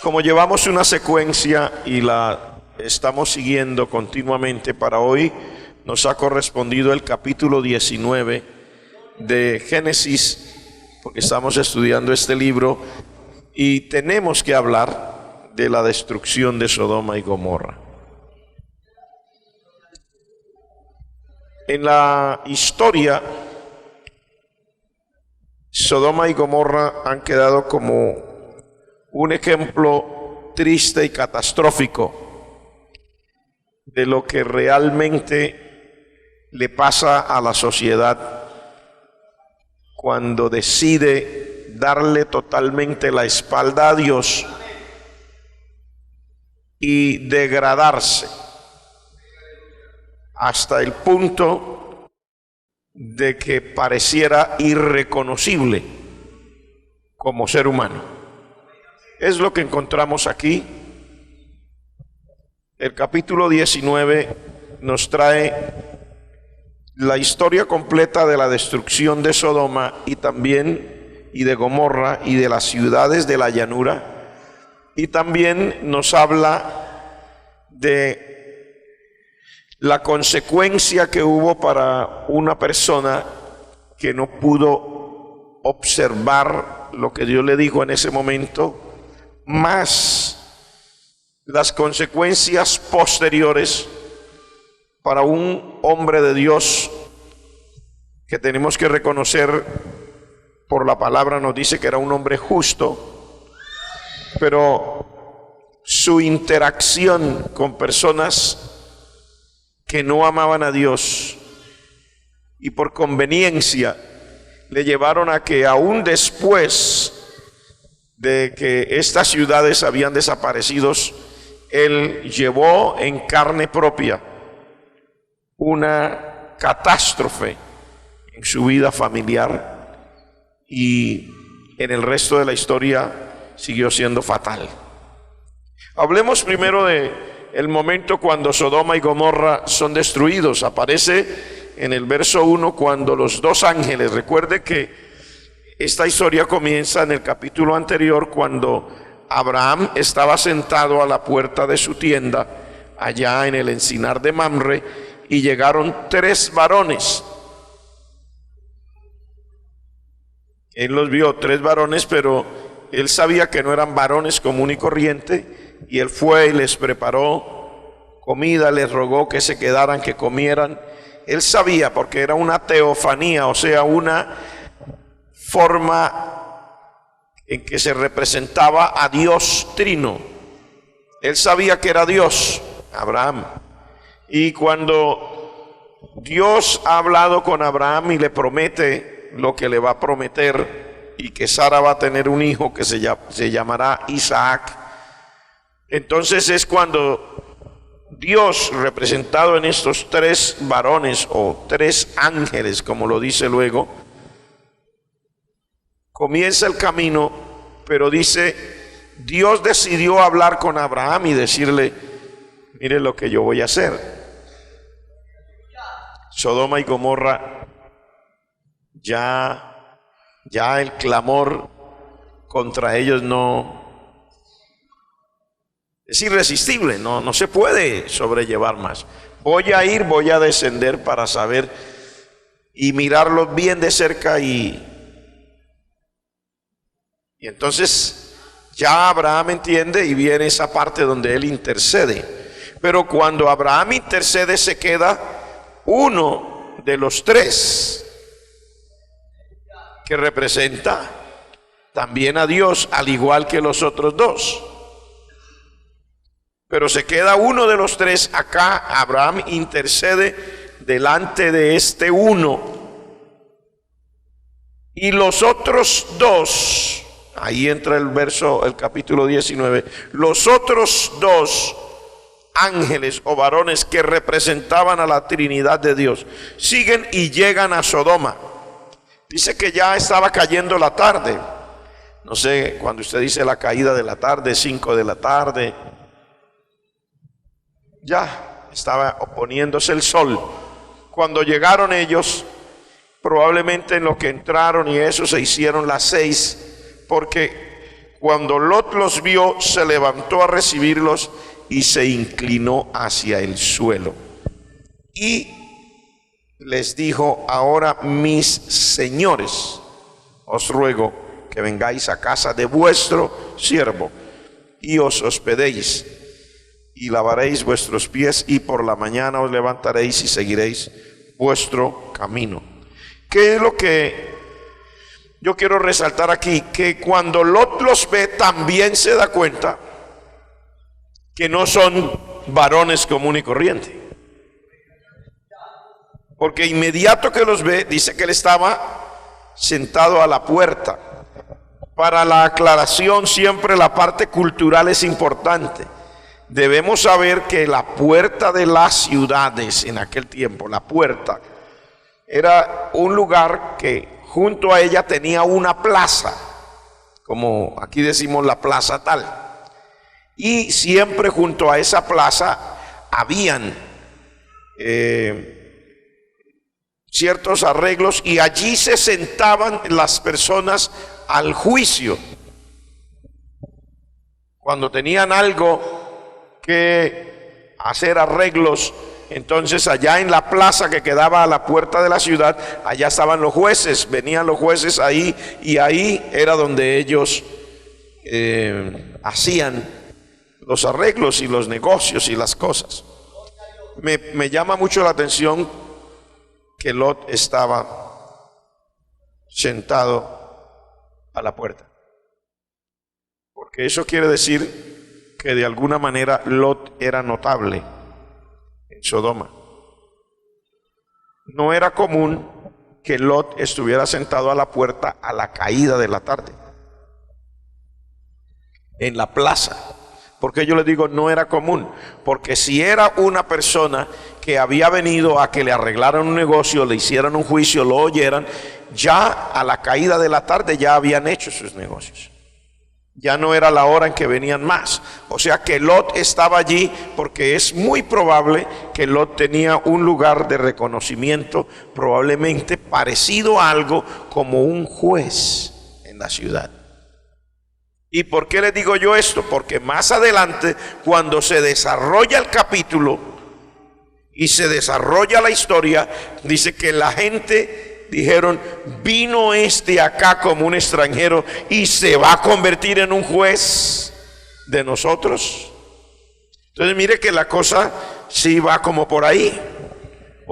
Como llevamos una secuencia y la estamos siguiendo continuamente, para hoy nos ha correspondido el capítulo 19 de Génesis, porque estamos estudiando este libro y tenemos que hablar de la destrucción de Sodoma y Gomorra. En la historia, Sodoma y Gomorra han quedado como un ejemplo triste y catastrófico de lo que realmente le pasa a la sociedad cuando decide darle totalmente la espalda a Dios y degradarse hasta el punto de que pareciera irreconocible como ser humano. Es lo que encontramos aquí. El capítulo 19 nos trae la historia completa de la destrucción de Sodoma y también de Gomorra y de las ciudades de la llanura, y también nos habla de la consecuencia que hubo para una persona que no pudo observar lo que Dios le dijo en ese momento, más las consecuencias posteriores para un hombre de Dios que tenemos que reconocer, por la palabra nos dice que era un hombre justo, pero su interacción con personas que no amaban a Dios y por conveniencia le llevaron a que aún después de que estas ciudades habían desaparecido, él llevó en carne propia una catástrofe en su vida familiar y en el resto de la historia siguió siendo fatal. Hablemos primero de el momento cuando Sodoma y Gomorra son destruidos. Aparece en el verso 1 cuando los dos ángeles, recuerde que esta historia comienza en el capítulo anterior cuando Abraham estaba sentado a la puerta de su tienda allá en el encinar de Mamre y llegaron tres varones. Él los vio, tres varones, pero él sabía que no eran varones común y corriente, y él fue y les preparó comida, les rogó que se quedaran, que comieran. Él sabía, porque era una teofanía, o sea, una forma en que se representaba a Dios Trino. Él sabía que era Dios, Abraham. Y cuando Dios ha hablado con Abraham y le promete lo que le va a prometer, y que Sara va a tener un hijo que se llamará Isaac, entonces es cuando Dios, representado en estos tres varones o tres ángeles, como lo dice luego, comienza el camino, pero dice, Dios decidió hablar con Abraham y decirle, mire lo que yo voy a hacer. Sodoma y Gomorra, ya el clamor contra ellos es irresistible, no se puede sobrellevar más. Voy a descender para saber y mirarlos bien de cerca y entonces ya Abraham entiende y viene esa parte donde él intercede. Pero cuando Abraham intercede se queda uno de los tres que representa también a Dios, al igual que los otros dos. Pero se queda uno de los tres acá. Abraham intercede delante de este uno. Y los otros dos, ahí entra el capítulo 19, los otros dos ángeles o varones que representaban a la Trinidad de Dios, siguen y llegan a Sodoma. Dice que ya estaba cayendo la tarde. No sé, cuando usted dice la caída de la tarde, 5 de la tarde, ya estaba poniéndose el sol. Cuando llegaron ellos, probablemente en lo que entraron y eso se hicieron las 6, porque Cuando Lot los vio, se levantó a recibirlos y se inclinó hacia el suelo. Y les dijo: ahora, mis señores, os ruego que vengáis a casa de vuestro siervo y os hospedéis, y lavaréis vuestros pies, y por la mañana os levantaréis y seguiréis vuestro camino. ¿Qué es lo que yo quiero resaltar aquí? Que cuando Lot los ve, también se da cuenta que no son varones común y corriente. Porque inmediato que los ve, dice que él estaba sentado a la puerta. Para la aclaración, siempre la parte cultural es importante. Debemos saber que la puerta de las ciudades en aquel tiempo, la puerta, era un lugar que junto a ella tenía una plaza, como aquí decimos la plaza tal. Y siempre junto a esa plaza habían ciertos arreglos, y allí se sentaban las personas al juicio. Cuando tenían algo que hacer arreglos, entonces allá en la plaza que quedaba a la puerta de la ciudad, allá estaban los jueces, venían los jueces ahí, y ahí era donde ellos hacían los arreglos y los negocios y las cosas. Me llama mucho la atención que Lot estaba sentado a la puerta, porque eso quiere decir que de alguna manera Lot era notable en Sodoma. No era común que Lot estuviera sentado a la puerta a la caída de la tarde, en la plaza. Porque yo les digo no era común, porque si era una persona que había venido a que le arreglaran un negocio, le hicieran un juicio, lo oyeran, ya a la caída de la tarde ya habían hecho sus negocios. Ya no era la hora en que venían más. O sea que Lot estaba allí porque es muy probable que Lot tenía un lugar de reconocimiento, probablemente parecido a algo como un juez en la ciudad. ¿Y por qué les digo yo esto? Porque más adelante, cuando se desarrolla el capítulo y se desarrolla la historia, dice que la gente dijeron: vino este acá como un extranjero y se va a convertir en un juez de nosotros. Entonces mire que la cosa sí va como por ahí.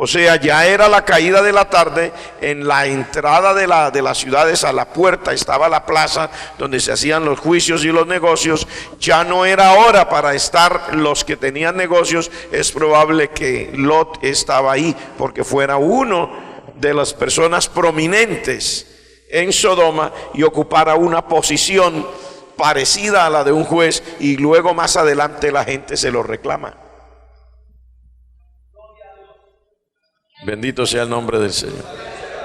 O sea, ya era la caída de la tarde. En la entrada de las ciudades, a la puerta, estaba la plaza donde se hacían los juicios y los negocios. Ya no era hora para estar los que tenían negocios. Es probable que Lot estaba ahí porque fuera uno de las personas prominentes en Sodoma y ocupara una posición parecida a la de un juez, y luego más adelante la gente se lo reclama. Bendito sea el nombre del Señor.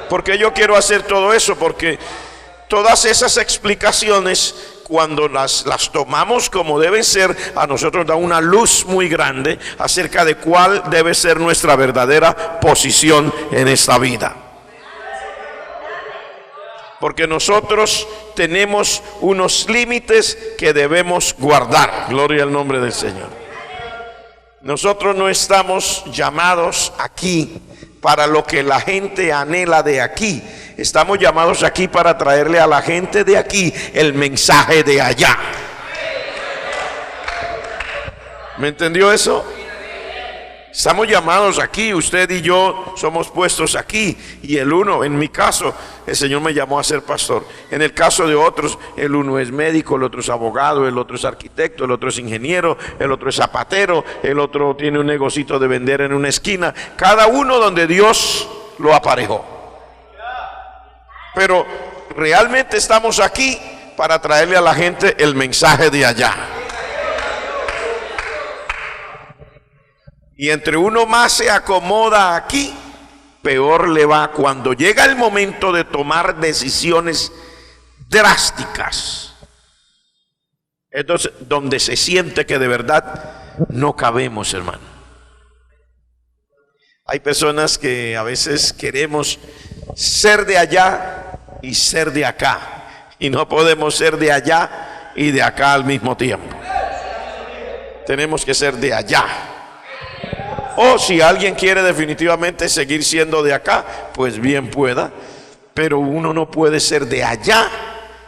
Porque yo quiero hacer todo eso, porque todas esas explicaciones, cuando las tomamos como deben ser, a nosotros da una luz muy grande acerca de cuál debe ser nuestra verdadera posición en esta vida. Porque nosotros tenemos unos límites que debemos guardar. Gloria al nombre del Señor. Nosotros no estamos llamados aquí para lo que la gente anhela de aquí. Estamos llamados aquí para traerle a la gente de aquí el mensaje de allá. ¿Me entendió eso? Estamos llamados aquí, usted y yo somos puestos aquí, y el uno, en mi caso, el Señor me llamó a ser pastor. En el caso de otros, el uno es médico, el otro es abogado, el otro es arquitecto, el otro es ingeniero, el otro es zapatero, el otro tiene un negocito de vender en una esquina. Cada uno donde Dios lo aparejó. Pero realmente estamos aquí para traerle a la gente el mensaje de allá. Y entre uno más se acomoda aquí, peor le va cuando llega el momento de tomar decisiones drásticas. Entonces, donde se siente que de verdad no cabemos, hermano. Hay personas que a veces queremos ser de allá y ser de acá, y no podemos ser de allá y de acá al mismo tiempo. Tenemos que ser de allá. O si alguien quiere definitivamente seguir siendo de acá, pues bien pueda, pero uno no puede ser de allá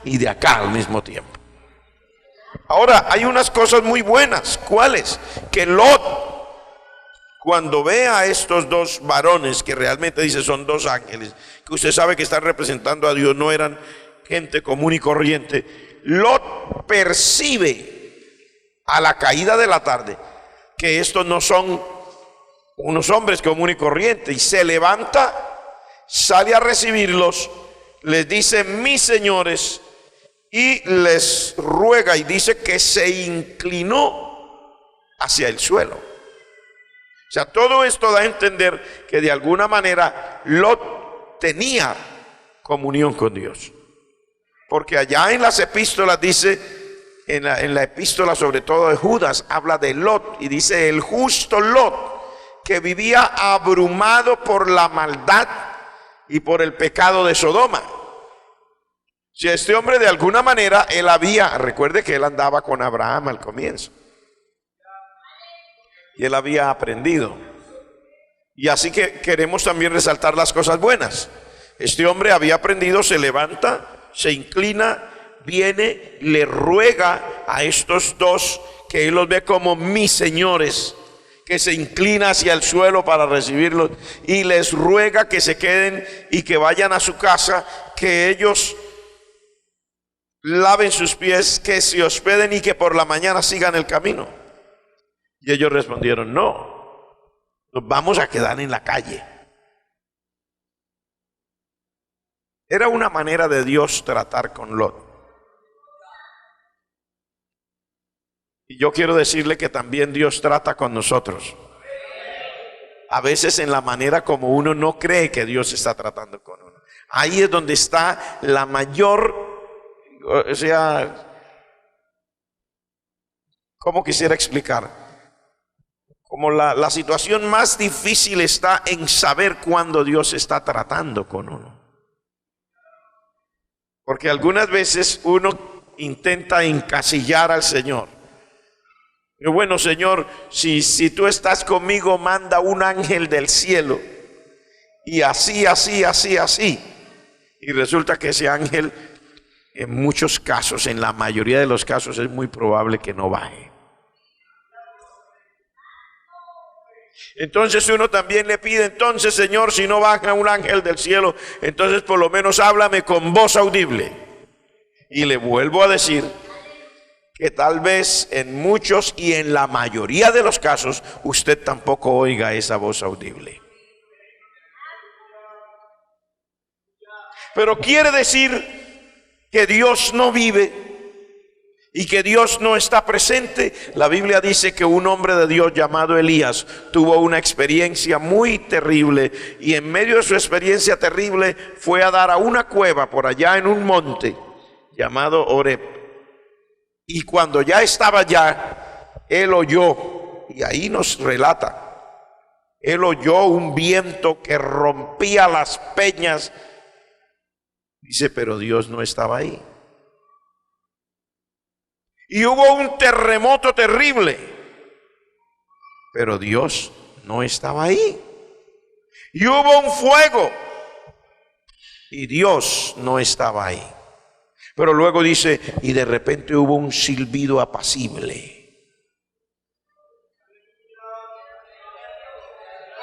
y de acá al mismo tiempo. Ahora, hay unas cosas muy buenas. ¿Cuáles? Que Lot, cuando ve a estos dos varones, que realmente dice son dos ángeles, que usted sabe que están representando a Dios, no eran gente común y corriente, Lot percibe a la caída de la tarde que estos no son unos hombres común y corriente, y se levanta, sale a recibirlos, les dice mis señores, y les ruega, y dice que se inclinó hacia el suelo. O sea, todo esto da a entender que de alguna manera Lot tenía comunión con Dios, porque allá en las epístolas dice, en la epístola sobre todo de Judas, habla de Lot, y dice el justo Lot, que vivía abrumado por la maldad y por el pecado de Sodoma. Si este hombre de alguna manera, recuerde que él andaba con Abraham al comienzo, y él había aprendido, y así que queremos también resaltar las cosas buenas. Este hombre había aprendido, se levanta, se inclina, viene, le ruega a estos dos, que él los ve como mis señores, que se inclina hacia el suelo para recibirlos, y les ruega que se queden y que vayan a su casa, que ellos laven sus pies, que se hospeden y que por la mañana sigan el camino. Y ellos respondieron, no, nos vamos a quedar en la calle. Era una manera de Dios tratar con Lot. Y yo quiero decirle que también Dios trata con nosotros. A veces en la manera como uno no cree que Dios está tratando con uno. Ahí es donde está la mayor, o sea, ¿cómo quisiera explicar? Como la situación más difícil está en saber cuándo Dios está tratando con uno. Porque algunas veces uno intenta encasillar al Señor. Y bueno, Señor, si tú estás conmigo, manda un ángel del cielo. Y así. Y resulta que ese ángel, en muchos casos, en la mayoría de los casos, es muy probable que no baje. Entonces uno también le pide, entonces Señor, si no baja un ángel del cielo, entonces por lo menos háblame con voz audible. Y le vuelvo a decir que tal vez en muchos y en la mayoría de los casos usted tampoco oiga esa voz audible. Pero quiere decir que Dios no vive y que Dios no está presente. La Biblia dice que un hombre de Dios llamado Elías tuvo una experiencia muy terrible, y en medio de su experiencia terrible fue a dar a una cueva por allá en un monte llamado Horeb. Y cuando ya estaba allá, él oyó, y ahí nos relata, él oyó un viento que rompía las peñas. Dice, pero Dios no estaba ahí. Y hubo un terremoto terrible, pero Dios no estaba ahí. Y hubo un fuego, y Dios no estaba ahí. Pero luego dice, y de repente hubo un silbido apacible.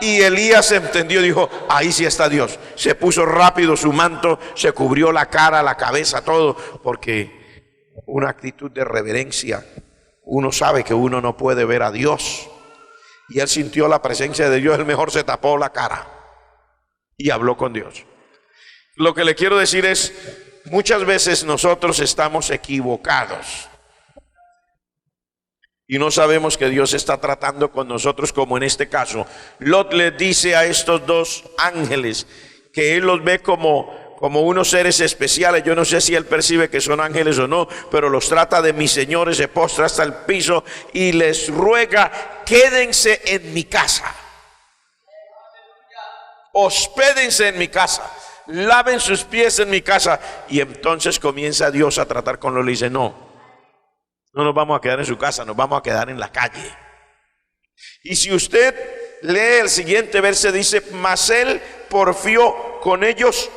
Y Elías entendió, dijo, ahí sí está Dios. Se puso rápido su manto, se cubrió la cara, la cabeza, todo, porque una actitud de reverencia. Uno sabe que uno no puede ver a Dios. Y él sintió la presencia de Dios, él mejor se tapó la cara y habló con Dios. Lo que le quiero decir es, muchas veces nosotros estamos equivocados y no sabemos que Dios está tratando con nosotros, como en este caso. Lot le dice a estos dos ángeles que él los ve como unos seres especiales. Yo no sé si él percibe que son ángeles o no, pero los trata de mis señores, se postra hasta el piso y les ruega, quédense en mi casa, hospédense en mi casa, laven sus pies en mi casa. Y entonces comienza Dios a tratar con Lot. Le dice, no, No nos vamos a quedar en su casa, nos vamos a quedar en la calle. Y si usted lee el siguiente verso, dice, mas él porfió con ellos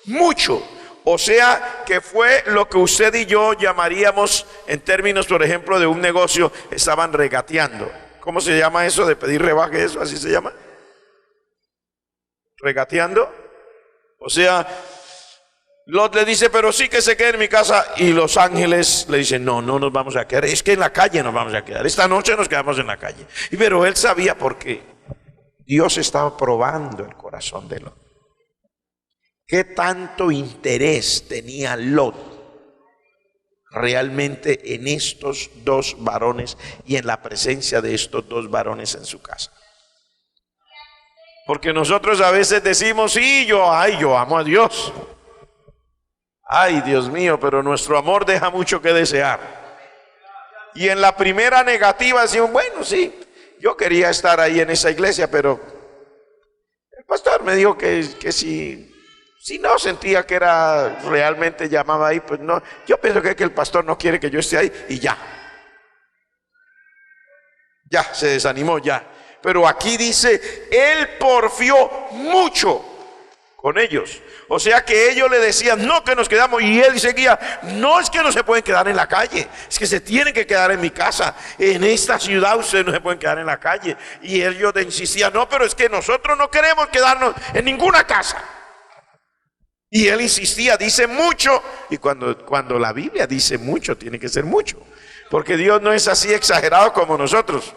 mucho. O sea, que fue lo que usted y yo llamaríamos, en términos, por ejemplo, de un negocio, estaban regateando. ¿Cómo se llama eso de pedir rebaje? ¿Eso así se llama? ¿Regateando? O sea, Lot le dice, pero sí que se quede en mi casa. Y los ángeles le dicen, no, no nos vamos a quedar. Es que en la calle nos vamos a quedar. Esta noche nos quedamos en la calle. Pero él sabía por qué. Dios estaba probando el corazón de Lot. ¿Qué tanto interés tenía Lot realmente en estos dos varones y en la presencia de estos dos varones en su casa? Porque nosotros a veces decimos, sí, yo amo a Dios. Ay, Dios mío, pero nuestro amor deja mucho que desear. Y en la primera negativa decimos, bueno, sí, yo quería estar ahí en esa iglesia, pero el pastor me dijo que si no sentía que era realmente llamado ahí, pues no, yo pienso que el pastor no quiere que yo esté ahí y ya. Ya, se desanimó ya. Pero aquí dice, él porfió mucho con ellos. O sea que ellos le decían, no, que nos quedamos. Y él seguía, no, es que no se pueden quedar en la calle. Es que se tienen que quedar en mi casa. En esta ciudad ustedes no se pueden quedar en la calle. Y ellos le insistían, no, pero es que nosotros no queremos quedarnos en ninguna casa. Y él insistía, dice mucho. Y cuando la Biblia dice mucho, tiene que ser mucho. Porque Dios no es así exagerado como nosotros.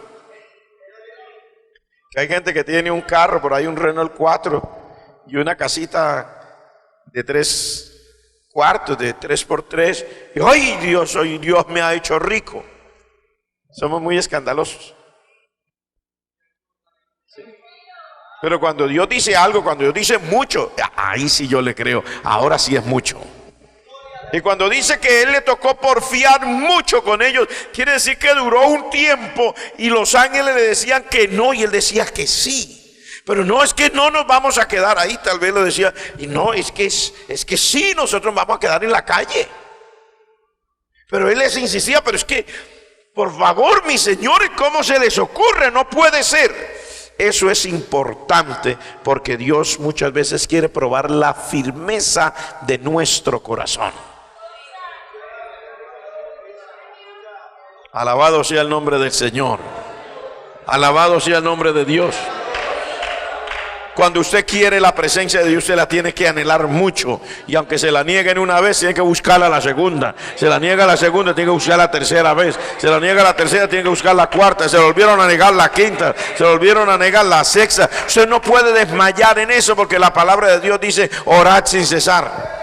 Que hay gente que tiene un carro, por ahí un Renault 4 y una casita de 3 cuartos, de 3x3. Y ¡ay, Dios me ha hecho rico! Somos muy escandalosos. ¿Sí? Pero cuando Dios dice algo, cuando Dios dice mucho, ahí sí yo le creo. Ahora sí es mucho. Y cuando dice que él le tocó porfiar mucho con ellos, quiere decir que duró un tiempo y los ángeles le decían que no y él decía que sí. Pero no, es que no nos vamos a quedar ahí, tal vez lo decía. Y no, es que sí, nosotros vamos a quedar en la calle. Pero él les insistía, pero es que, por favor, mis señores, ¿cómo se les ocurre? No puede ser. Eso es importante porque Dios muchas veces quiere probar la firmeza de nuestro corazón. Alabado sea el nombre del Señor. Alabado sea el nombre de Dios. Cuando usted quiere la presencia de Dios, usted la tiene que anhelar mucho. Y aunque se la nieguen una vez, tiene que buscarla la segunda. Se la niega la segunda, tiene que buscar la tercera vez. Se la niega la tercera, tiene que buscar la cuarta. Se le volvieron a negar la quinta. Se le volvieron a negar la sexta. Usted no puede desmayar en eso porque la palabra de Dios dice, orad sin cesar.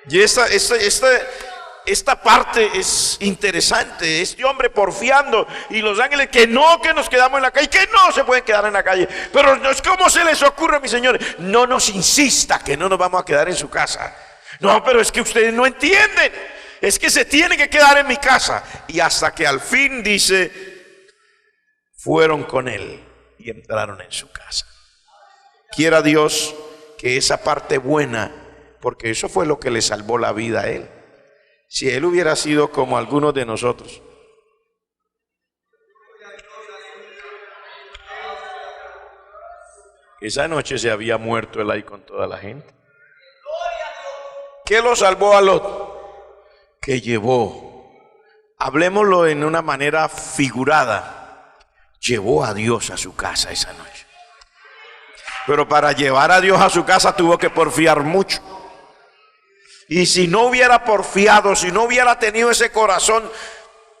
Y esta parte es interesante. Este hombre porfiando y los ángeles que nos quedamos en la calle, que no se pueden quedar en la calle. Pero no es como se les ocurre, mis señores, no nos insista que no nos vamos a quedar en su casa. No, pero es que ustedes no entienden, es que se tiene que quedar en mi casa. Y hasta que al fin dice, fueron con él y entraron en su casa. Quiera Dios que esa parte buena, porque eso fue lo que le salvó la vida a él. Si él hubiera sido como algunos de nosotros, esa noche se había muerto él ahí con toda la gente. ¿Qué lo salvó a Lot? Que llevó, hablemoslo en una manera figurada, llevó a Dios a su casa esa noche. Pero para llevar a Dios a su casa tuvo que porfiar mucho. Y si no hubiera porfiado, si no hubiera tenido ese corazón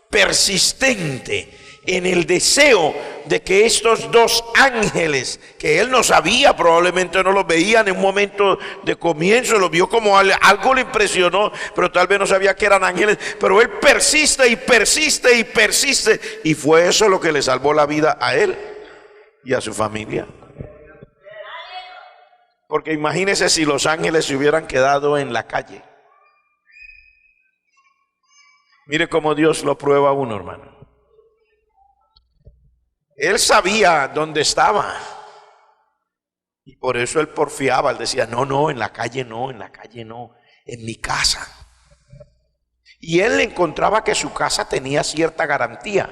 persistente en el deseo de que estos dos ángeles, que él no sabía, probablemente no los veía en un momento de comienzo, los vio como algo le impresionó, pero tal vez no sabía que eran ángeles, pero él persiste y persiste y persiste, y fue eso lo que le salvó la vida a él y a su familia. Porque imagínese si los ángeles se hubieran quedado en la calle. Mire cómo Dios lo prueba a uno, hermano. Él sabía dónde estaba. Y por eso él porfiaba. Él decía, no, en la calle no, en mi casa. Y él encontraba que su casa tenía cierta garantía.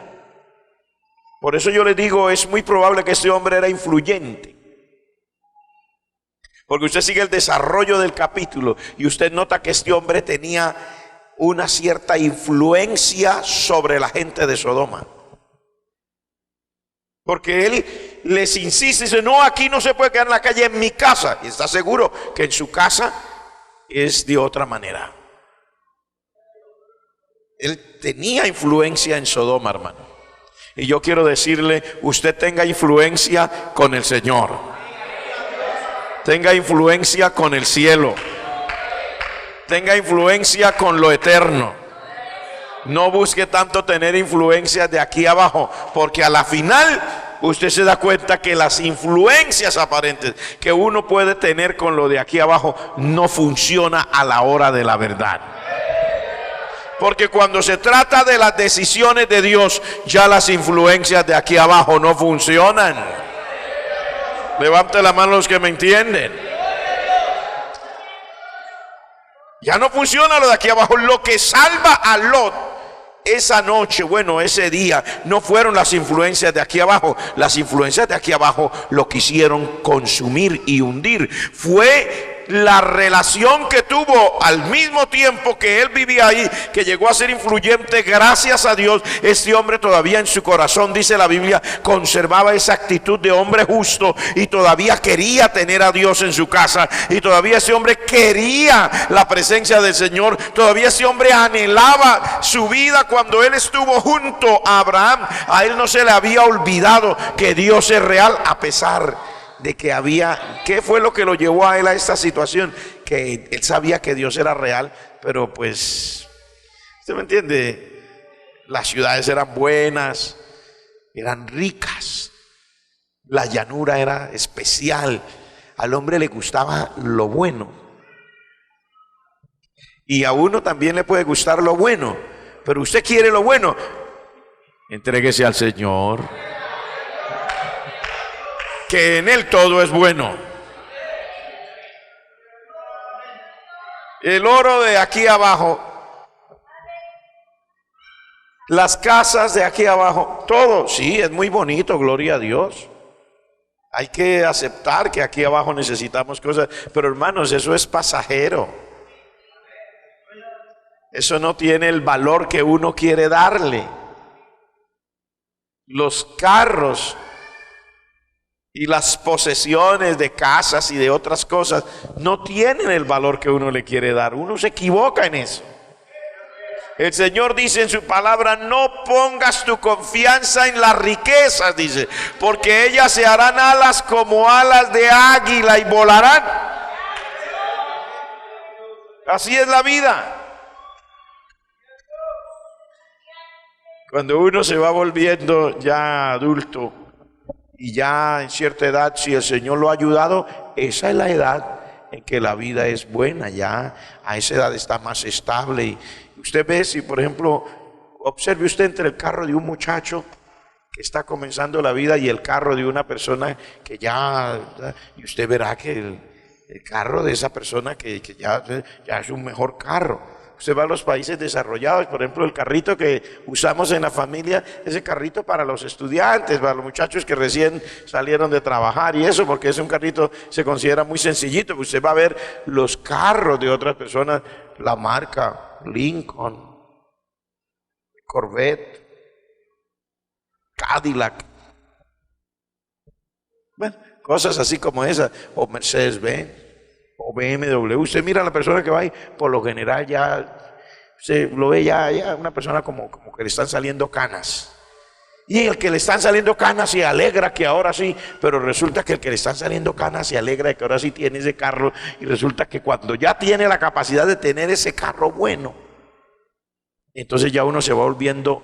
Por eso yo les digo, es muy probable que este hombre era influyente. Porque usted sigue el desarrollo del capítulo y usted nota que este hombre tenía una cierta influencia sobre la gente de Sodoma. Porque él les insiste, dice, no, aquí no se puede quedar en la calle, en mi casa. Y está seguro que en su casa es de otra manera. Él tenía influencia en Sodoma, hermano. Y yo quiero decirle, usted tenga influencia con el Señor. Tenga influencia con el cielo. Tenga influencia con lo eterno. No busque tanto tener influencias de aquí abajo, porque a la final usted se da cuenta que las influencias aparentes que uno puede tener con lo de aquí abajo no funciona a la hora de la verdad. Porque cuando se trata de las decisiones de Dios, ya las influencias de aquí abajo no funcionan. Levante la mano los que me entienden. Ya no funciona lo de aquí abajo. Lo que salva a Lot esa noche, bueno, ese día, no fueron las influencias de aquí abajo. Las influencias de aquí abajo lo quisieron consumir y hundir. Fue la relación que tuvo al mismo tiempo que él vivía ahí, que llegó a ser influyente. Gracias a Dios, este hombre todavía en su corazón, dice la Biblia, conservaba esa actitud de hombre justo y todavía quería tener a Dios en su casa, y todavía ese hombre quería la presencia del Señor. Todavía ese hombre anhelaba su vida. Cuando él estuvo junto a Abraham, a él no se le había olvidado que Dios es real, a pesar de que había, ¿qué fue lo que lo llevó a él a esta situación? Que él sabía que Dios era real, pero pues, ¿usted me entiende? Las ciudades eran buenas, eran ricas, la llanura era especial, al hombre le gustaba lo bueno. Y a uno también le puede gustar lo bueno, pero usted quiere lo bueno, entréguese al Señor, que en él todo es bueno. El oro de aquí abajo, las casas de aquí abajo, todo, sí, es muy bonito, gloria a Dios. Hay que aceptar que aquí abajo necesitamos cosas, pero hermanos, eso es pasajero. Eso no tiene el valor que uno quiere darle. Los carros y las posesiones de casas y de otras cosas no tienen el valor que uno le quiere dar. Uno se equivoca en eso. El Señor dice en su palabra, no pongas tu confianza en las riquezas, dice, porque ellas se harán alas como alas de águila y volarán. Así es la vida. Cuando uno se va volviendo ya adulto y ya en cierta edad, si el Señor lo ha ayudado, esa es la edad en que la vida es buena. Ya a esa edad está más estable. Y usted ve, si por ejemplo, observe usted entre el carro de un muchacho que está comenzando la vida y el carro de una persona que ya, y usted verá que el carro de esa persona que ya es un mejor carro. Usted va a los países desarrollados, por ejemplo, el carrito que usamos en la familia, ese carrito para los estudiantes, para los muchachos que recién salieron de trabajar y eso, porque es un carrito, se considera muy sencillito. Usted va a ver los carros de otras personas, la marca Lincoln, Corvette, Cadillac, bueno, cosas así como esas, o Mercedes-Benz o BMW. Usted mira a la persona que va ahí, por lo general ya se lo ve ya una persona como que le están saliendo canas. Y el que le están saliendo canas se alegra que ahora sí, pero resulta que el que le están saliendo canas se alegra de que ahora sí tiene ese carro, y resulta que cuando ya tiene la capacidad de tener ese carro bueno, entonces ya uno se va volviendo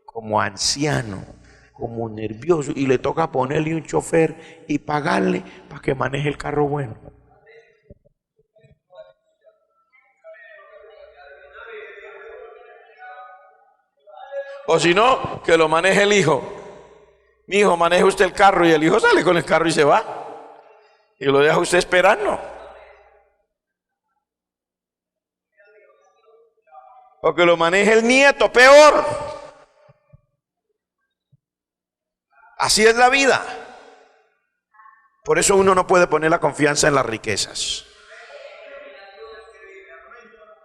como anciano, como nervioso, y le toca ponerle un chofer y pagarle para que maneje el carro bueno. O si no, que lo maneje el hijo. Mi hijo, maneje usted el carro, y el hijo sale con el carro y se va. Y lo deja usted esperando. o que lo maneje el nieto, peor. Así es la vida. Por eso uno no puede poner la confianza en las riquezas.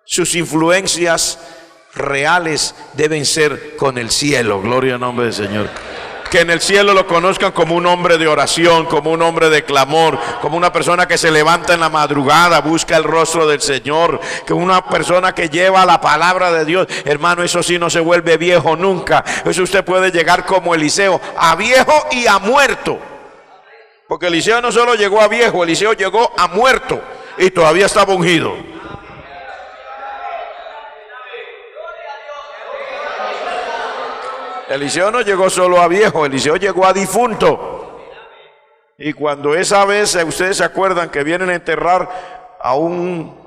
Sus influencias reales deben ser con el cielo. Gloria al nombre del Señor. Que en el cielo lo conozcan como un hombre de oración, como un hombre de clamor, como una persona que se levanta en la madrugada, busca el rostro del Señor, que una persona que lleva la palabra de Dios. Hermano, eso sí no se vuelve viejo nunca. Eso usted puede llegar como Eliseo, a viejo y a muerto. Porque Eliseo no solo llegó a viejo, Eliseo llegó a muerto y todavía estaba ungido. Eliseo no llegó solo a viejo, Eliseo llegó a difunto. Y cuando esa vez, ustedes se acuerdan que vienen a enterrar a un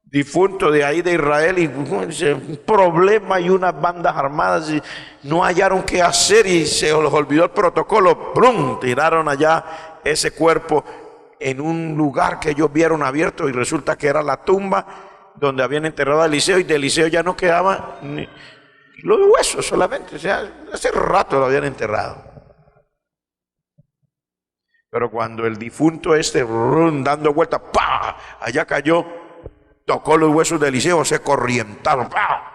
difunto de ahí de Israel, y un problema y unas bandas armadas, y no hallaron qué hacer y se les olvidó el protocolo. ¡Plum! Tiraron allá ese cuerpo en un lugar que ellos vieron abierto, y resulta que era la tumba donde habían enterrado a Eliseo, y de Eliseo ya no quedaba ni los huesos solamente. O sea, hace rato lo habían enterrado. Pero cuando el difunto dando vueltas, ¡pah!, allá cayó, tocó los huesos de Eliseo, se corrientaron, ¡pah!,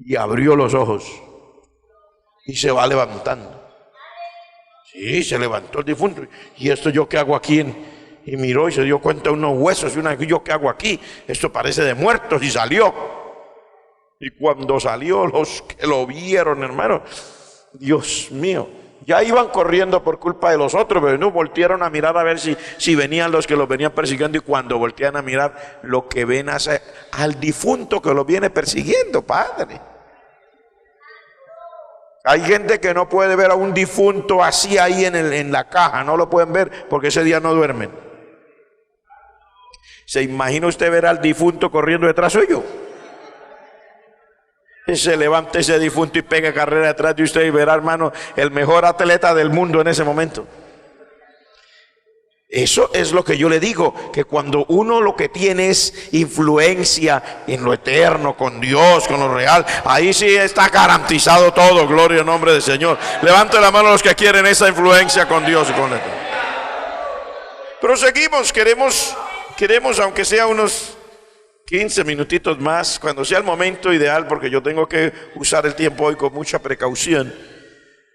y abrió los ojos y se va levantando. Sí, se levantó el difunto. ¿Y esto yo qué hago aquí? Y miró y se dio cuenta de unos huesos, y ¿yo qué hago aquí? Esto parece de muertos, y salió. Y cuando salió, los que lo vieron, hermano, Dios mío, ya iban corriendo por culpa de los otros, pero no voltearon a mirar a ver si venían los que los venían persiguiendo. Y cuando voltean a mirar, lo que ven es al difunto que los viene persiguiendo, Padre. Hay gente que no puede ver a un difunto así ahí en la caja, no lo pueden ver porque ese día no duermen. ¿Se imagina usted ver al difunto corriendo detrás suyo? Se levanta ese difunto y pega carrera detrás de usted, y verá, hermano, el mejor atleta del mundo en ese momento. Eso es lo que yo le digo, que cuando uno lo que tiene es influencia en lo eterno, con Dios, con lo real, ahí sí está garantizado todo. Gloria al nombre del Señor. Levante la mano los que quieren esa influencia con Dios y con lo eterno. Pero seguimos, queremos aunque sea unos 15 minutitos más, cuando sea el momento ideal, porque yo tengo que usar el tiempo hoy con mucha precaución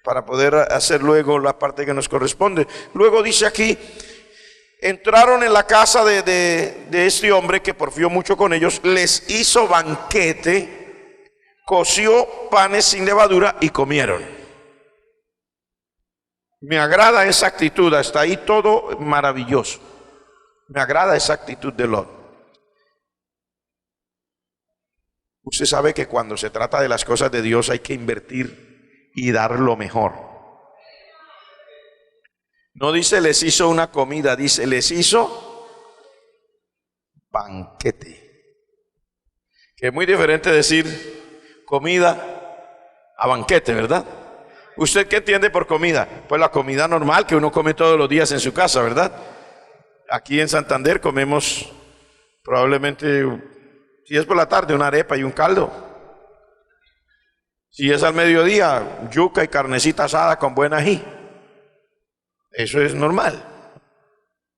para poder hacer luego la parte que nos corresponde. Luego dice aquí, entraron en la casa de este hombre que porfió mucho con ellos, les hizo banquete, coció panes sin levadura y comieron. Me agrada esa actitud, hasta ahí todo maravilloso. Me agrada esa actitud de Lot. Usted sabe que cuando se trata de las cosas de Dios hay que invertir y dar lo mejor. No dice les hizo una comida, dice les hizo banquete. Que es muy diferente decir comida a banquete, ¿verdad? ¿Usted qué entiende por comida? Pues la comida normal que uno come todos los días en su casa, ¿verdad? Aquí en Santander comemos probablemente, si es por la tarde, una arepa y un caldo. Si es al mediodía, yuca y carnecita asada con buen ají. Eso es normal.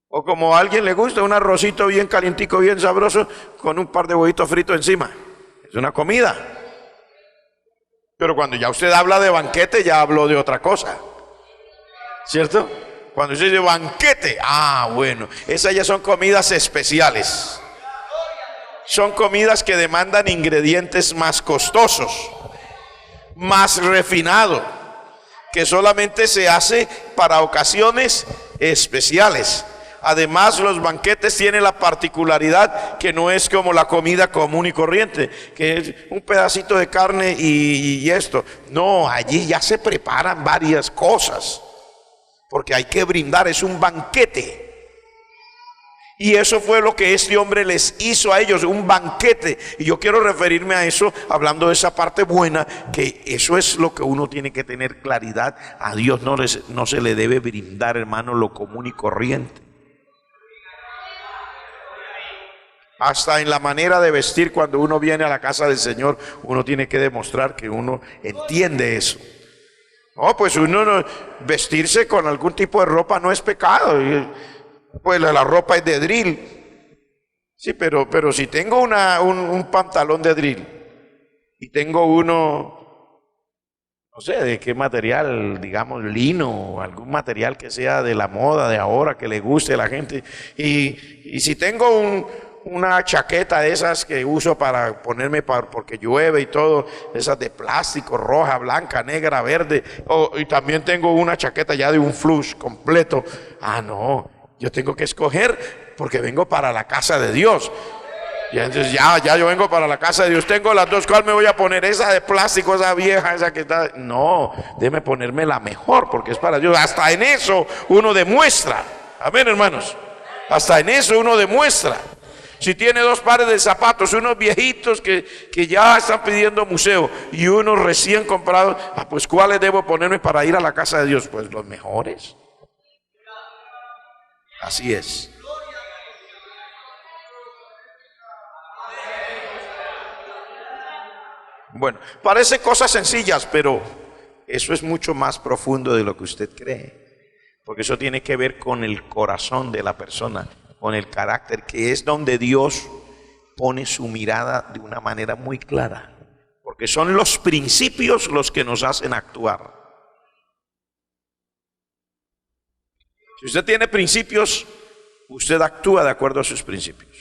O como a alguien le gusta, un arrocito bien calientico, bien sabroso, con un par de huevitos fritos encima. Es una comida. Pero cuando ya usted habla de banquete, ya habló de otra cosa. ¿Cierto? Cuando usted dice banquete, bueno, esas ya son comidas especiales. Son comidas que demandan ingredientes más costosos, más refinados, que solamente se hace para ocasiones especiales. Además, los banquetes tienen la particularidad que no es como la comida común y corriente, que es un pedacito de carne y esto. No, allí ya se preparan varias cosas, porque hay que brindar, es un banquete. Y eso fue lo que este hombre les hizo a ellos, un banquete. Y yo quiero referirme a eso, hablando de esa parte buena, que eso es lo que uno tiene que tener claridad. A Dios no se le debe brindar, hermano, lo común y corriente. Hasta en la manera de vestir, cuando uno viene a la casa del Señor, uno tiene que demostrar que uno entiende eso. No, pues uno vestirse con algún tipo de ropa no es pecado. Pues la ropa es de drill. Sí, pero si tengo un pantalón de drill y tengo uno, no sé de qué material, digamos lino o algún material que sea de la moda de ahora, que le guste a la gente, y si tengo una chaqueta de esas que uso para ponerme porque llueve y todo, esas de plástico, roja, blanca, negra, verde, y también tengo una chaqueta ya de un flush completo. No, yo tengo que escoger porque vengo para la casa de Dios. Y entonces ya yo vengo para la casa de Dios, tengo las dos. ¿Cuál me voy a poner? Esa de plástico, esa vieja, esa que está. No, déjeme ponerme la mejor porque es para Dios. Hasta en eso uno demuestra. Amén, hermanos. Hasta en eso uno demuestra. Si tiene dos pares de zapatos, unos viejitos que ya están pidiendo museo y unos recién comprados, pues ¿cuáles debo ponerme para ir a la casa de Dios? Pues los mejores. Así es. Bueno, parece cosas sencillas, pero eso es mucho más profundo de lo que usted cree, porque eso tiene que ver con el corazón de la persona, con el carácter, que es donde Dios pone su mirada de una manera muy clara, porque son los principios los que nos hacen actuar. Si usted tiene principios, usted actúa de acuerdo a sus principios.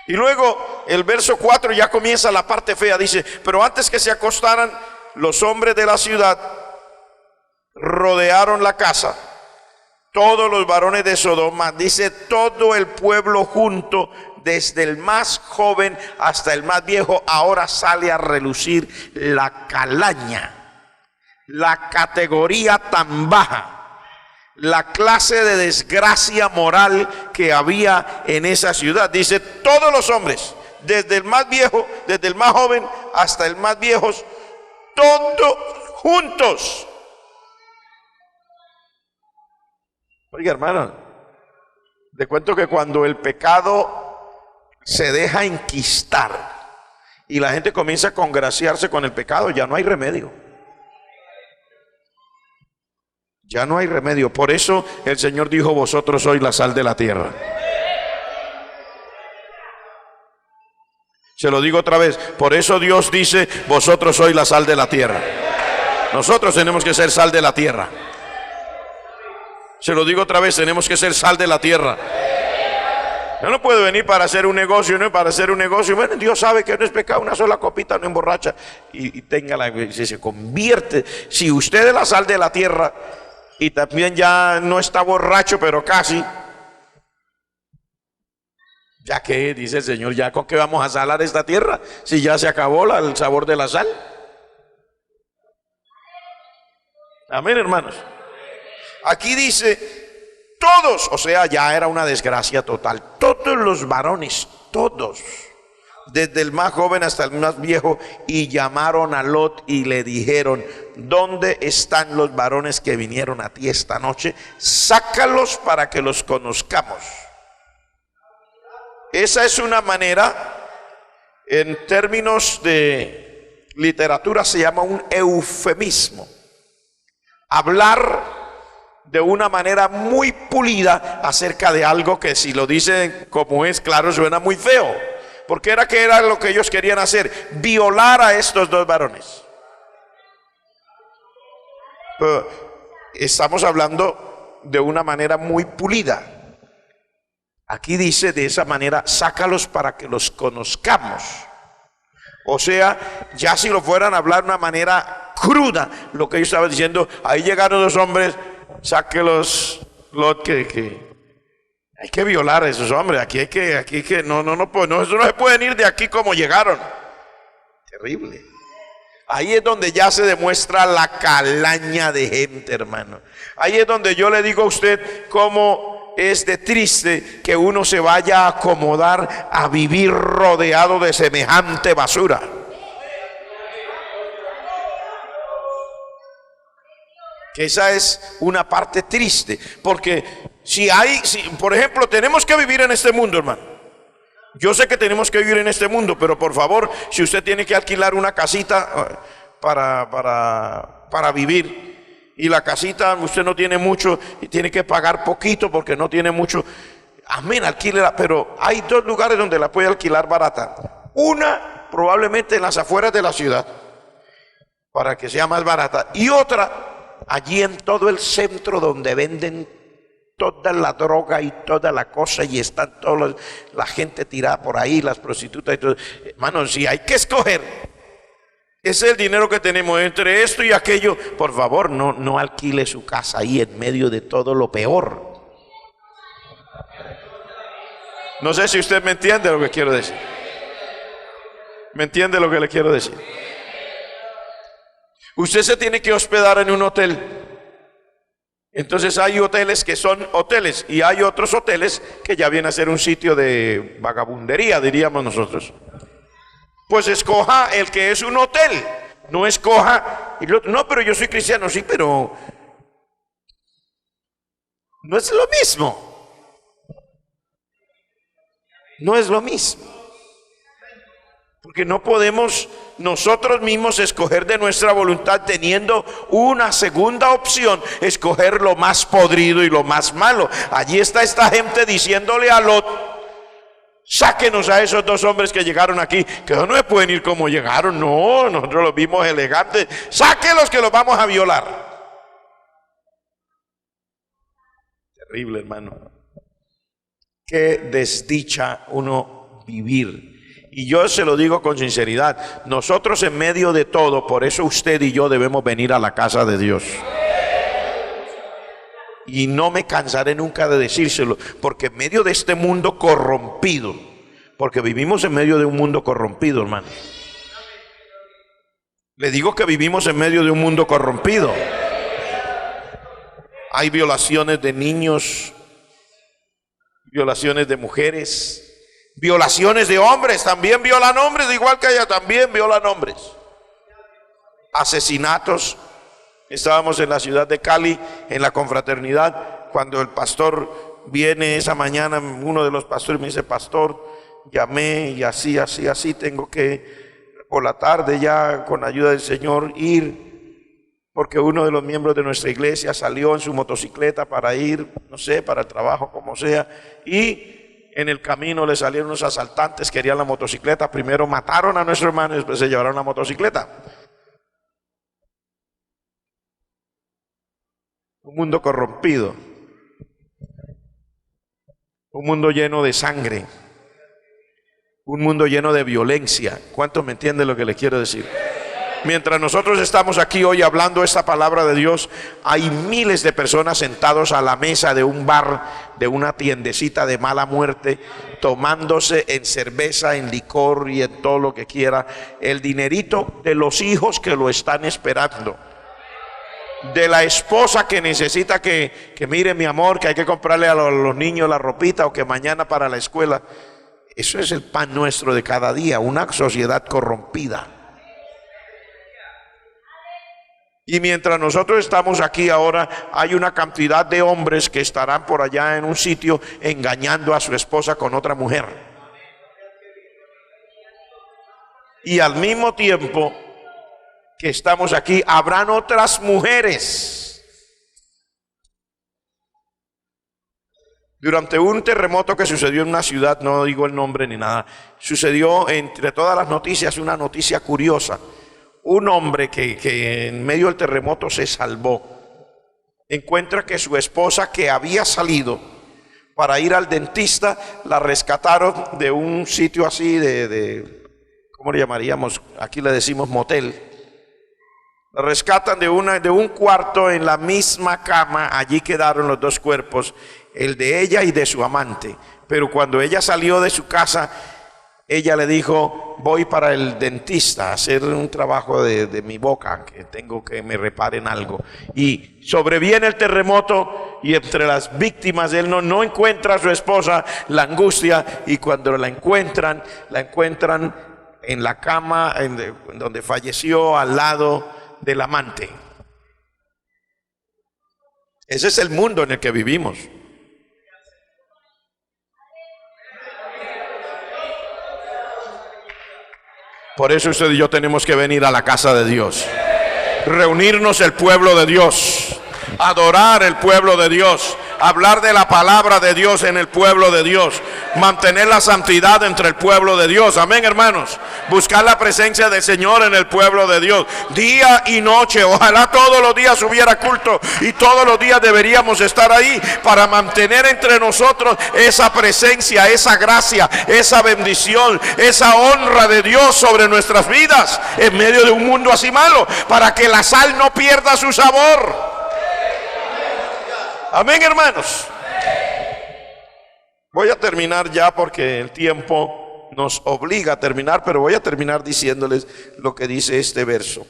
Y luego el verso 4 ya comienza la parte fea, dice: pero antes que se acostaran, los hombres de la ciudad rodearon la casa. Todos los varones de Sodoma, dice, todo el pueblo junto, desde el más joven hasta el más viejo, ahora sale a relucir la calaña, la categoría tan baja, la clase de desgracia moral que había en esa ciudad. Dice, todos los hombres, desde el más viejo, desde el más joven hasta el más viejo, todos juntos. Oiga, hermano, le cuento que cuando el pecado se deja enquistar y la gente comienza a congraciarse con el pecado, ya no hay remedio. Ya no hay remedio. Por eso el Señor dijo: vosotros sois la sal de la tierra. Se lo digo otra vez. Por eso Dios dice: vosotros sois la sal de la tierra. Nosotros tenemos que ser sal de la tierra. Se lo digo otra vez, tenemos que ser sal de la tierra. Yo no puedo venir para hacer un negocio, no para hacer un negocio. Bueno, Dios sabe que no es pecado, una sola copita no emborracha. Y se convierte. Si usted es la sal de la tierra y también ya no está borracho, pero casi, ya que dice el Señor, ya con qué vamos a salar esta tierra si ya se acabó el sabor de la sal. Amén, hermanos. Aquí dice todos, o sea, ya era una desgracia total. Todos los varones, todos, desde el más joven hasta el más viejo, y llamaron a Lot y le dijeron: ¿dónde están los varones que vinieron a ti esta noche? Sácalos para que los conozcamos. Esa es una manera, en términos de literatura se llama un eufemismo. Hablar de una manera muy pulida acerca de algo que, si lo dicen como es, claro, suena muy feo. Porque era lo que ellos querían hacer: violar a estos dos varones. Pero estamos hablando de una manera muy pulida. Aquí dice de esa manera: sácalos para que los conozcamos. O sea, ya si lo fueran a hablar de una manera cruda, lo que ellos estaban diciendo: ahí llegaron dos hombres, sáquelos, Lot, que hay que violar a esos hombres. Aquí hay que, no, eso no se pueden ir de aquí como llegaron. Terrible. Ahí es donde ya se demuestra la calaña de gente, hermano. Ahí es donde yo le digo a usted cómo es de triste que uno se vaya a acomodar a vivir rodeado de semejante basura. Que esa es una parte triste, porque si por ejemplo, tenemos que vivir en este mundo, hermano. Yo sé que tenemos que vivir en este mundo, pero por favor, si usted tiene que alquilar una casita para vivir, y la casita usted no tiene mucho y tiene que pagar poquito porque no tiene mucho, amén, alquílela. Pero hay dos lugares donde la puede alquilar barata. Una, probablemente en las afueras de la ciudad, para que sea más barata, y otra, allí en todo el centro donde venden toda la droga y toda la cosa, y están todos la gente tirada por ahí, las prostitutas y todo. Hermanos, si hay que escoger, ese es el dinero que tenemos entre esto y aquello. Por favor, no alquile su casa ahí en medio de todo lo peor. No sé si usted me entiende lo que quiero decir. ¿Me entiende lo que le quiero decir? Usted se tiene que hospedar en un hotel. Entonces hay hoteles que son hoteles y hay otros hoteles que ya vienen a ser un sitio de vagabundería, diríamos nosotros. Pues escoja el que es un hotel, no escoja, no, pero yo soy cristiano, sí, pero no es lo mismo. No es lo mismo. Porque no podemos nosotros mismos escoger de nuestra voluntad, teniendo una segunda opción, escoger lo más podrido y lo más malo. Allí está esta gente diciéndole a Lot: sáquenos a esos dos hombres que llegaron aquí, que no se pueden ir como llegaron. No, nosotros los vimos elegantes. Sáquenlos que los vamos a violar. Terrible, hermano. Qué desdicha uno vivir. Y yo se lo digo con sinceridad, nosotros en medio de todo, por eso usted y yo debemos venir a la casa de Dios. Y no me cansaré nunca de decírselo, porque en medio de este mundo corrompido, porque vivimos en medio de un mundo corrompido, hermano. Le digo que vivimos en medio de un mundo corrompido. Hay violaciones de niños, violaciones de mujeres, violaciones de hombres, también violan hombres, igual que ella, también violan hombres. Asesinatos. Estábamos en la ciudad de Cali, en la confraternidad, cuando el pastor viene esa mañana, uno de los pastores me dice: pastor, llamé y así, tengo que por la tarde ya, con ayuda del Señor, ir, porque uno de los miembros de nuestra iglesia salió en su motocicleta para ir, no sé, para el trabajo, como sea, y en el camino le salieron unos asaltantes, querían la motocicleta. Primero mataron a nuestro hermano y después se llevaron la motocicleta. Un mundo corrompido, un mundo lleno de sangre, un mundo lleno de violencia. ¿Cuántos me entienden lo que les quiero decir? Mientras nosotros estamos aquí hoy hablando esta palabra de Dios, hay miles de personas sentados a la mesa de un bar, de una tiendecita de mala muerte, tomándose en cerveza, en licor y en todo lo que quiera, el dinerito de los hijos que lo están esperando, de la esposa que necesita que mire, mi amor, que hay que comprarle a los niños la ropita, o que mañana para la escuela. Eso es el pan nuestro de cada día, una sociedad corrompida. Y mientras nosotros estamos aquí ahora, hay una cantidad de hombres que estarán por allá en un sitio engañando a su esposa con otra mujer. Y al mismo tiempo que estamos aquí, habrán otras mujeres. Durante un terremoto que sucedió en una ciudad, no digo el nombre ni nada, sucedió entre todas las noticias una noticia curiosa. Un hombre que en medio del terremoto se salvó, encuentra que su esposa, que había salido para ir al dentista, la rescataron de un sitio así ¿cómo le llamaríamos? Aquí le decimos motel. La rescatan de un cuarto, en la misma cama. Allí quedaron los dos cuerpos, el de ella y de su amante. Pero cuando ella salió de su casa, ella le dijo: voy para el dentista a hacer un trabajo de mi boca, que tengo que me reparen algo. Y sobreviene el terremoto, y entre las víctimas él no encuentra a su esposa, la angustia, y cuando la encuentran en la cama donde falleció, al lado del amante. Ese es el mundo en el que vivimos. Por eso usted y yo tenemos que venir a la casa de Dios, reunirnos el pueblo de Dios, adorar el pueblo de Dios, hablar de la palabra de Dios en el pueblo de Dios, mantener la santidad entre el pueblo de Dios. Amén, hermanos. Buscar la presencia del Señor en el pueblo de Dios, día y noche. Ojalá todos los días hubiera culto y todos los días deberíamos estar ahí para mantener entre nosotros esa presencia, esa gracia, esa bendición, esa honra de Dios sobre nuestras vidas en medio de un mundo así malo, para que la sal no pierda su sabor. Amén, hermanos. Voy a terminar ya porque el tiempo nos obliga a terminar, pero voy a terminar diciéndoles lo que dice este verso.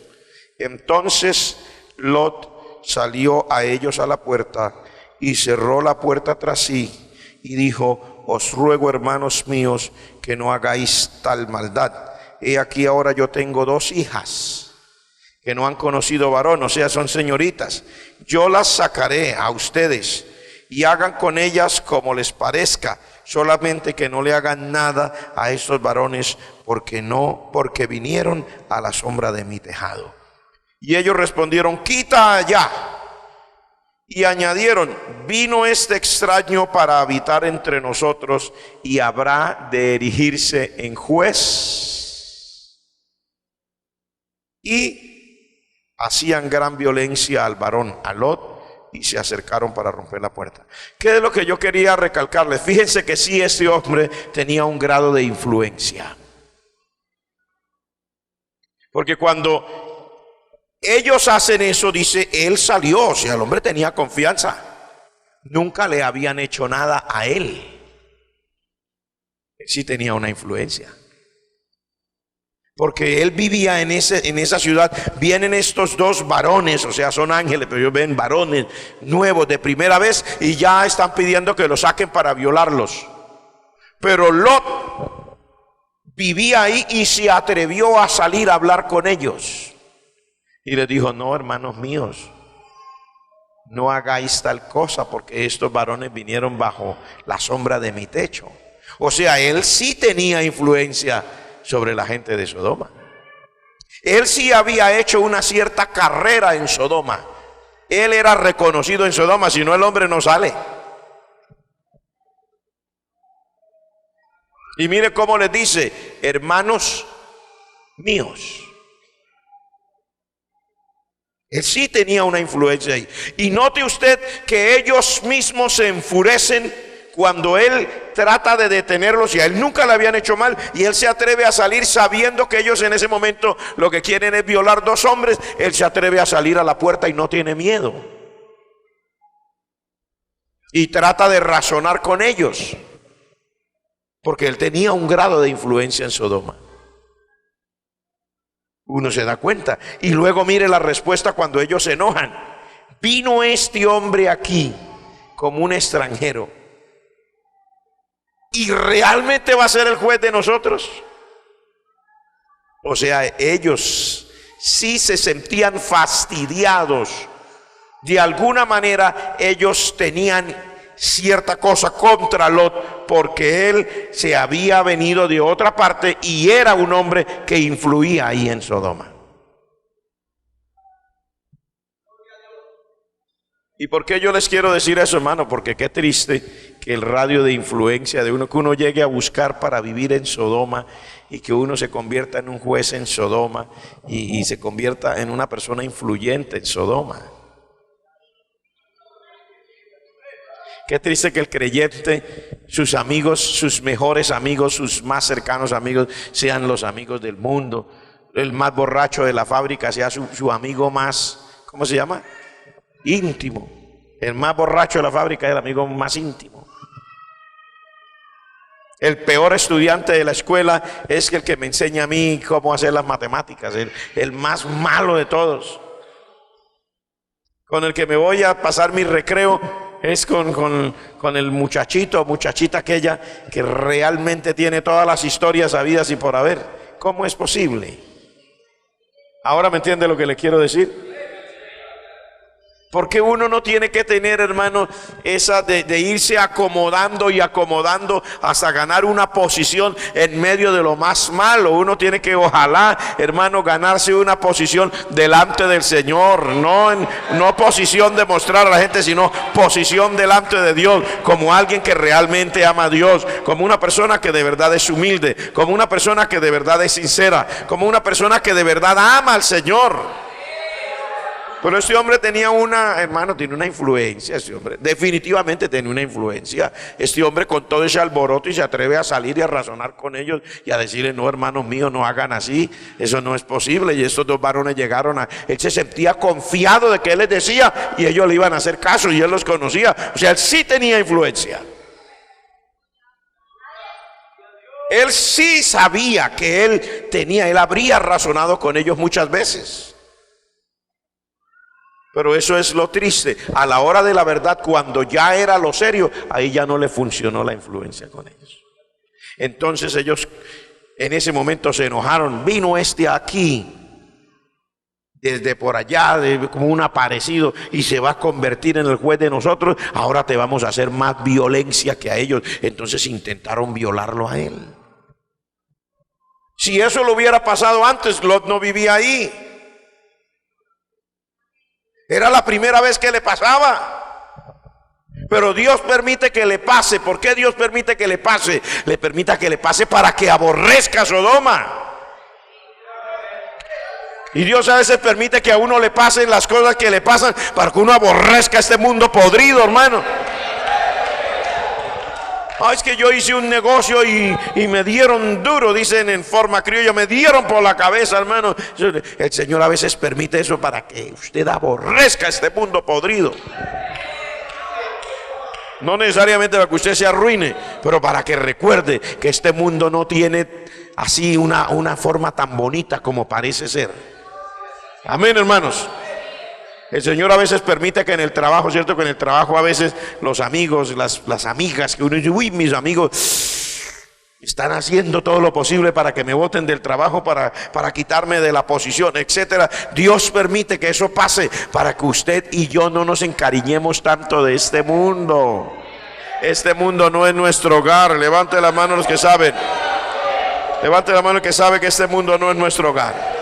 Entonces Lot salió a ellos a la puerta y cerró la puerta tras sí y dijo: os ruego, hermanos míos, que no hagáis tal maldad. He aquí ahora yo tengo 2 hijas que no han conocido varón, o sea, son señoritas. Yo las sacaré a ustedes y hagan con ellas como les parezca, solamente que no le hagan nada a estos varones, porque vinieron a la sombra de mi tejado. Y ellos respondieron: quita allá. Y añadieron: vino este extraño para habitar entre nosotros y habrá de erigirse en juez. Y hacían gran violencia al varón, a Lot, y se acercaron para romper la puerta. ¿Qué es lo que yo quería recalcarles? Fíjense que sí, este hombre tenía un grado de influencia. Porque cuando ellos hacen eso, dice, él salió, o sea, el hombre tenía confianza. Nunca le habían hecho nada a él. Él sí tenía una influencia. Porque él vivía en esa ciudad. Vienen estos 2 varones, o sea, son ángeles, pero ellos ven varones nuevos de primera vez y ya están pidiendo que los saquen para violarlos. Pero Lot vivía ahí y se atrevió a salir a hablar con ellos. Y les dijo: no, hermanos míos, no hagáis tal cosa, porque estos varones vinieron bajo la sombra de mi techo. O sea, él sí tenía influencia sobre la gente de Sodoma. Él sí había hecho una cierta carrera en Sodoma. Él era reconocido en Sodoma, si no el hombre no sale. Y mire cómo les dice: hermanos míos. Él sí tenía una influencia ahí. Y note usted que ellos mismos se enfurecen cuando él trata de detenerlos, y a él nunca le habían hecho mal, y él se atreve a salir sabiendo que ellos en ese momento lo que quieren es violar 2 hombres. Él se atreve a salir a la puerta y no tiene miedo. Y trata de razonar con ellos, porque él tenía un grado de influencia en Sodoma. Uno se da cuenta. Y luego mire la respuesta cuando ellos se enojan: vino este hombre aquí como un extranjero, ¿y realmente va a ser el juez de nosotros? O sea, ellos sí se sentían fastidiados. De alguna manera ellos tenían cierta cosa contra Lot, porque él se había venido de otra parte y era un hombre que influía ahí en Sodoma. ¿Y por qué yo les quiero decir eso, hermano? Porque qué triste que el radio de influencia de uno, que uno llegue a buscar para vivir en Sodoma, y que uno se convierta en un juez en Sodoma y se convierta en una persona influyente en Sodoma. Qué triste que el creyente, sus amigos, sus mejores amigos, sus más cercanos amigos sean los amigos del mundo. El más borracho de la fábrica sea su amigo más, ¿cómo se llama? Íntimo. El más borracho de la fábrica es el amigo más íntimo. El peor estudiante de la escuela es el que me enseña a mí cómo hacer las matemáticas. El más malo de todos. Con el que me voy a pasar mi recreo es con el muchachito o muchachita aquella que realmente tiene todas las historias habidas y por haber. ¿Cómo es posible? ¿Ahora me entiende lo que le quiero decir? Porque uno no tiene que tener, hermano, esa de irse acomodando y acomodando hasta ganar una posición en medio de lo más malo. Uno tiene que, ojalá, hermano, ganarse una posición delante del Señor. No posición de mostrar a la gente, sino posición delante de Dios, como alguien que realmente ama a Dios, como una persona que de verdad es humilde, como una persona que de verdad es sincera, como una persona que de verdad ama al Señor. Pero este hombre tenía tiene una influencia, este hombre, definitivamente tenía una influencia. Este hombre con todo ese alboroto y se atreve a salir y a razonar con ellos y a decirle: no, hermanos míos, no hagan así, eso no es posible. Y estos dos varones llegaron él se sentía confiado de que él les decía y ellos le iban a hacer caso y él los conocía. O sea, él sí tenía influencia. Él sí sabía que él habría razonado con ellos muchas veces. Pero eso es lo triste. A la hora de la verdad, cuando ya era lo serio, ahí ya no le funcionó la influencia con ellos. Entonces ellos en ese momento se enojaron. Vino este aquí desde por allá, como un aparecido, y se va a convertir en el juez de nosotros. Ahora te vamos a hacer más violencia que a ellos. Entonces intentaron violarlo a él. Si eso lo hubiera pasado antes, Lot no vivía ahí. Era la primera vez que le pasaba. Pero Dios permite que le pase. ¿Por qué Dios permite que le pase? Le permita que le pase para que aborrezca Sodoma. Y Dios a veces permite que a uno le pasen las cosas que le pasan para que uno aborrezca este mundo podrido, hermano. Es que yo hice un negocio y me dieron duro, dicen en forma criolla, me dieron por la cabeza, hermano. El Señor a veces permite eso para que usted aborrezca este mundo podrido. No necesariamente para que usted se arruine, pero para que recuerde que este mundo no tiene así una forma tan bonita como parece ser. Amén, hermanos. El Señor a veces permite que en el trabajo, ¿cierto? Que en el trabajo a veces los amigos, las amigas, que uno dice: uy, mis amigos están haciendo todo lo posible para que me boten del trabajo, para quitarme de la posición, etcétera. Dios permite que eso pase para que usted y yo no nos encariñemos tanto de este mundo. Este mundo no es nuestro hogar. Levante la mano los que saben. Levante la mano los que saben que este mundo no es nuestro hogar.